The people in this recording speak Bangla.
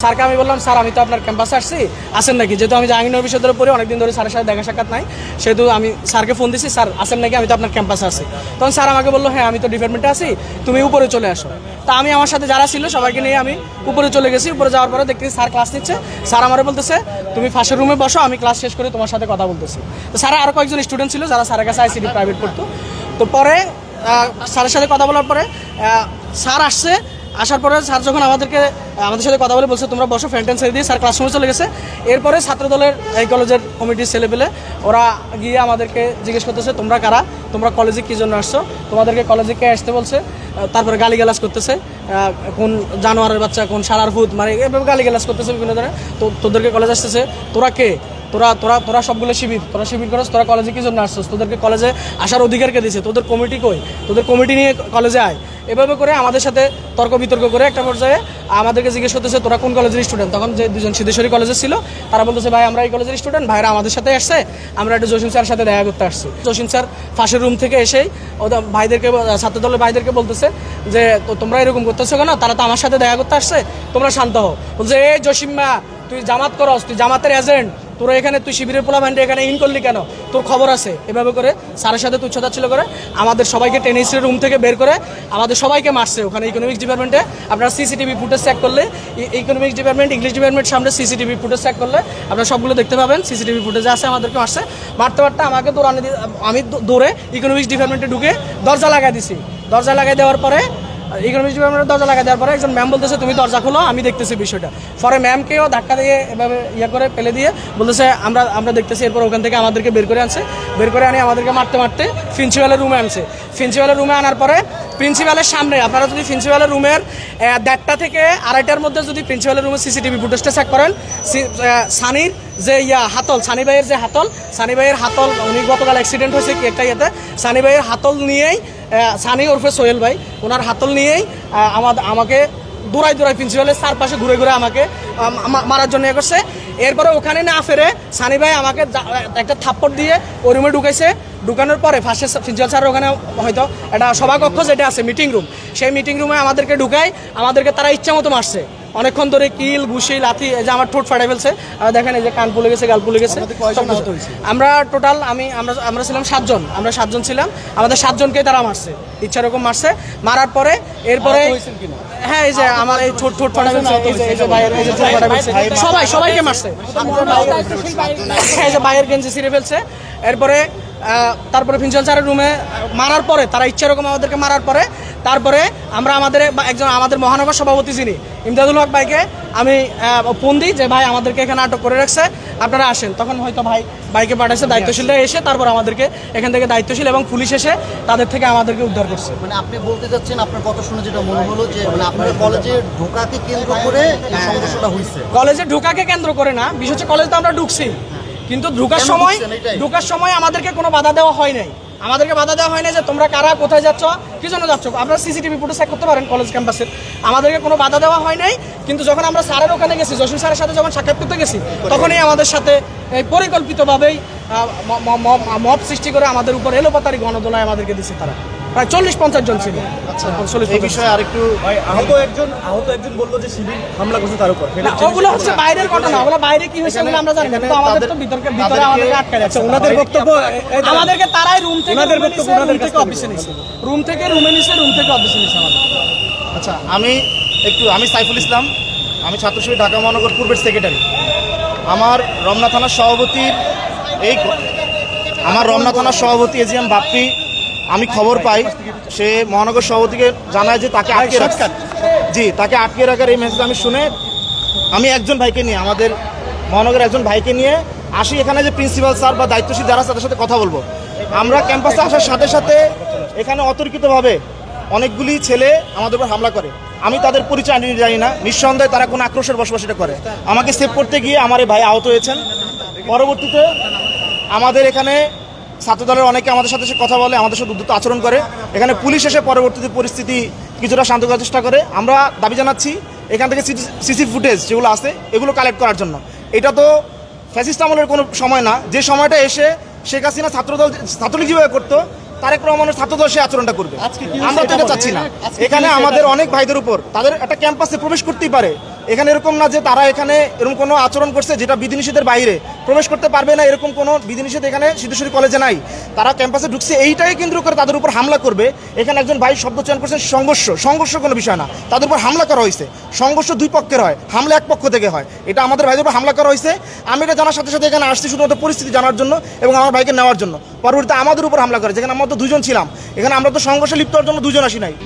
স্যারকে আমি বললাম, স্যার আমি তো আপনার ক্যাম্পাসে আসছি, আসেন নাকি? যেহেতু আমি জাহাঙ্গীরনগর বিশ্ববিদ্যালয়ে পড়ি, অনেকদিন ধরে স্যারের সাথে দেখা সাক্ষাৎ নাই, সেহেতু আমি স্যারকে ফোন দিছি, স্যার আসেন নাকি, আমি তো আপনার ক্যাম্পাসে আসি। তখন স্যার আমাকে বললো, হ্যাঁ আমি তো ডিপার্টমেন্টে আছি, তুমি উপরে চলে আসো। তা আমি আমার সাথে যারা ছিল সবাইকে নিয়ে আমি উপরে চলে গেছি। উপরে যাওয়ার পরে দেখতেছি স্যার ক্লাস নিচ্ছে। স্যার আমারে বলতেছে, তুমি ফার্স্টের রুমে বসো, আমি ক্লাস শেষ করে তোমার সাথে কথা বলতেছি। তো স্যার আরও কয়েকজন স্টুডেন্ট ছিল যারা স্যারের কাছে আইসিডি প্রাইভেট পড়তো। তো পরে স্যারের সাথে কথা বলার পরে স্যার আসছে। আসার পরে স্যার যখন আমাদের সাথে কথা বলে বলছে তোমরা বসো, ফ্যান্টেন ছেড়ে দিয়ে স্যার ক্লাসরুমে চলে গেছে। এরপরে ছাত্রদলের এই কলেজের কমিটির ছেলেপেলে ওরা গিয়ে আমাদেরকে জিজ্ঞেস করতেছে, তোমরা কারা, তোমরা কলেজে কী জন্য আসছো, তোমাদেরকে কলেজে কে আসতে বলছে। তারপরে গালিগালাজ করতেছে, কোন জানোয়ারের বাচ্চা, কোন শালার ভূত, মানে এভাবে গালিগালাজ করতেছে বিভিন্ন ধরনের। তো তোদেরকে কলেজ আসতেছে, তোরা কে, তোরা সবগুলো শিবির, তোরা শিবির করছ, তোরা কলেজে কি জন্য আসছিস, তোদেরকে কলেজে আসার অধিকারকে দিয়েছে, তোদের কমিটি কই, তোদের কমিটি নিয়ে কলেজে আয়। এভাবে করে আমাদের সাথে তর্ক বিতর্ক করে একটা পর্যায়ে আমাদেরকে জিজ্ঞেস করতেছে, তোরা কোন কলেজের স্টুডেন্ট। তখন যে দুজন সিদ্ধেশ্বরী কলেজে ছিল তারা বলতেছে, ভাই আমরা এই কলেজের স্টুডেন্ট, ভাইরা আমাদের সাথে আসছে, আমরা একটু জসিম স্যারের সাথে দেখা করতে আসছি। জসিম স্যার ফাঁসের রুম থেকে এসেই ওদের ভাইদেরকে, ছাত্রদলের ভাইদেরকে বলতেছে যে তোমরা এরকম করতেছো কেন, তারা তো আমার সাথে দেখা করতে আসছে, তোমরা শান্ত হও। বলছে, এই জসিম মা, তুই জামাত করস, তুই জামাতের এজেন্ট, তোরা এখানে তুই শিবিরের পোলা ব্যান্ডে এখানে ইন করলি কেন, তোর খবর আছে। এভাবে করে স্যারের সাথে তুচ্ছতাচ্ছিল্য করে আমাদের সবাইকে টেনিসের রুম থেকে বের করে আমাদের সবাইকে মারছে। ওখানে ইকোনমিক্স ডিপার্টমেন্টে আপনারা সিসিটিভি ফুটেজ চেক করলে, ইকোনমিক্স ডিপার্টমেন্ট, ইংলিশ ডিপার্টমেন্ট সামনে সিসিটিভি ফুটেজ চেক করলে আপনারা সবগুলো দেখতে পাবেন। সিসিটিভি ফুটেজে আছে আমাদেরকে মারছে। মারতে আমাকে দৌড়ানো দিয়ে আমি দৌড়ে ইকোনমিক্স ডিপার্টমেন্টে ঢুকে দরজা লাগাই দিছি। দরজা লাগাই দেওয়ার পরে ইকোনমিক্স ডিপার্টমেন্টের দরজা লাগাই দেওয়ার পরে একজন ম্যাম বলতেছে, তুমি দরজা খোলো, আমি দেখতেছি বিষয়টা। পরে ম্যামকেও ধাক্কা দিয়ে এভাবে করে ফেলে দিয়ে বলতেছে, আমরা দেখতেছি। এরপর ওখান থেকে আমাদেরকে বের করে আনছে। বের করে আনি আমাদেরকে মারতে মারতে প্রিন্সিপালের রুমে আনছে। প্রিন্সিপালের রুমে আনার পরে প্রিন্সিপালের সামনে আপনারা যদি প্রিন্সিপালের রুমের 1:30 থেকে 2:30টার মধ্যে যদি প্রিন্সিপালের রুমে সিসিটিভি ফুটেজটা চেক করেন, সানির যে হাতল, সানি ভাইয়ের যে হাতল, সানি ভাইয়ের হাতল, উনি গতকাল অ্যাক্সিডেন্ট হয়েছে কি একটা ইয়েতে, সানি ভাইয়ের হাতল নিয়েই, সানি ওরফে সোহেল ভাই, ওনার হাতল নিয়েই আমাকে দৌড়াই প্রিন্সিপালের চারপাশে ঘুরে ঘুরে আমাকে মারার জন্য করছে। এরপরে ওখানে না ফেরে সানি ভাই আমাকে একটা থাপ্পড় দিয়ে ওই রুমে ঢুকাইছে। ঢুকানোর পরে ফার্স্টে প্রিন্সিপাল স্যার ওখানে হয়তো একটা সভাকক্ষ যেটা আছে মিটিং রুম, সেই মিটিং রুমে আমাদেরকে ঢুকায়, আমাদেরকে তারা ইচ্ছা মতো মারছে। অনেকক্ষণ ধরে কিল, ঘুষি, লাথি, এই যে আমার ঠোঁট ফাটাই ফেলছে, দেখেন এই যে কান ফুলে গেছে, গাল ফুলে গেছে। আমরা টোটাল আমরা ছিলাম 7 জন, আমরা 7 জন ছিলাম। আমাদের 7 জনকেই তারা মারছে, ইচ্ছা রকম মারছে। মারার পরে এরপরে হ্যাঁ, এই যে আমার এই ঠোঁট ফাটা ফেলছে, এই যে ভাইয়ের এই যে ঠোঁট ফাটা ফেলছে, সবাইকে মারছে। এই যে ভাইয়ের গেঞ্জি ছিঁড়ে ফেলছে। এরপরে তারপরে প্রিন্সিপাল স্যারের রুমে মারার পরে তারা ইচ্ছা রকম আমাদেরকে মারার পরে তারপরে আমাদের মহানগর সভাপতি যিনি ইমদাদুল হক ভাইকে আমি ফোন দিই যে ভাই আমাদেরকে এখানে আটক করে রাখছে, আপনারা আসেন। তখন হয়তো ভাইকে পাঠাইছে, দায়িত্বশীলরা এসে তারপর আমাদেরকে এখান থেকে দায়িত্বশীল এবং পুলিশ এসে তাদের থেকে আমাদেরকে উদ্ধার করছে। মানে আপনি বলতে যাচ্ছেন, আপনার কথা শুনে যেটা মনে হলো যে মানে আপনার কলেজে ঢোকাকে কেন্দ্র করে এই সংঘর্ষটা হয়েছে। কলেজে ঢোকাকে কেন্দ্র করে না, বিশেষ করে কলেজে তো আমরা ঢুকছি, কিন্তু ঢোকার সময় আমাদেরকে কোনো বাধা দেওয়া হয় নাই। আমাদেরকে বাধা দেওয়া হয় না যে তোমরা কারা, কোথায় যাচ্ছ, কি জন্য যাচ্ছ। আপনারা সিসিটিভি ফুটেজ চেক করতে পারেন কলেজ ক্যাম্পাসের। আমাদেরকে কোনো বাধা দেওয়া হয় নাই। কিন্তু যখন আমরা স্যারের ওখানে গেছি, জসিম স্যারের সাথে যখন সাক্ষাৎ করতে গেছি, তখনই আমাদের সাথে পরিকল্পিতভাবেই মব সৃষ্টি করে আমাদের উপর এলোপাতারি গণদোলায় আমাদেরকে দিচ্ছে। তারা প্রায় 40-50 জন ছিল। এই বিষয়ে আরেকটু আহত একজন বললো যে শিবির হামলা করছে তার উপর। ওগুলো হচ্ছে বাইরের ঘটনা, ওগুলো বাইরে কি হয়েছে আমরা জানি না, কিন্তু আমাদের তো ভিতরে আমাদেরকে আটকে যাচ্ছে। ওনাদের বক্তব্য, আমাদেরকে তারাই রুম থেকে অফিসে নিয়েছে, রুম থেকে অফিসে নিয়েছে আমাদের। আচ্ছা, আমি সাইফুল ইসলাম, আমি ছাত্রশিবির ঢাকা মহানগর পূর্বের সেক্রেটারি। আমার রমনা থানার সভাপতি এজিএম বাপ্পি, আমি খবর পাই সে মহানগর সভাপতিকে জানায় যে তাকে আটকে রাখার এই মেসেজ আমি শুনে আমি একজন ভাইকে নিয়ে, আমাদের মহানগরের একজন ভাইকে নিয়ে আসি এখানে, যে প্রিন্সিপাল স্যার বা দায়িত্বশীল যারা তাদের সাথে কথা বলবো। আমরা ক্যাম্পাসে আসার সাথে সাথে এখানে অতর্কিতভাবে অনেকগুলি ছেলে আমাদের উপর হামলা করে। আমি তাদের পরিচয় জানি না, নিঃসন্দেহে তারা কোনো আক্রোশের বসবাসটা করে। আমাকে সেভ করতে গিয়ে আমার এই ভাই আহত হয়েছেন। পরবর্তীতে আমাদের এখানে ছাত্রদলের অনেকে আমাদের সাথে কথা বলে, আমাদের সাথে উদ্ধত আচরণ করে। এখানে পুলিশ এসে পরবর্তীতে পরিস্থিতি কিছুটা শান্ত করার চেষ্টা করে। আমরা দাবি জানাচ্ছি এখান থেকে সিসি ফুটেজ যেগুলো আছে এগুলো কালেক্ট করার জন্য। এটা তো ফ্যাসিস্ট আমলের কোনো সময় না, যে সময়টা এসে শেখ হাসিনা ছাত্রলীগ যেভাবে করতো, তারেক রহমানের ছাত্রদল সে আচরণটা করবে। আমরা তো এটা চাচ্ছি না। এখানে আমাদের অনেক ভাইদের উপর, তাদের একটা ক্যাম্পাসে প্রবেশ করতেই পারে, এখানে এরকম না যে তারা এখানে এরকম কোনো আচরণ করছে যেটা বিধিনিষেধের বাইরে, প্রবেশ করতে পারবে না এরকম কোনো বিধিনিষেধ এখানে সিদ্ধেশ্বরী কলেজে নাই। তারা ক্যাম্পাসে ঢুকছে এইটাই কেন্দ্র করে তাদের উপর হামলা করবে। এখানে একজন ভাই শব্দ চয়ন করছেন সংঘর্ষ কোনো বিষয় না, তাদের উপর হামলা করা হয়েছে। সংঘর্ষ দুই পক্ষের হয়, হামলা এক পক্ষ থেকে হয়। এটা আমাদের ভাইদের উপর হামলা করা হয়েছে। আমি এটা জানার সাথে সাথে এখানে আসছি শুধুমাত্র পরিস্থিতি জানার জন্য এবং আমার ভাইকে নেওয়ার জন্য। পরবর্তীতে আমাদের উপর হামলা করে, যেখানে আমরা তো দুজন ছিলাম, এখানে আমরা তো সংঘর্ষে লিপ্ত হওয়ার জন্য দুজন আসি নাই।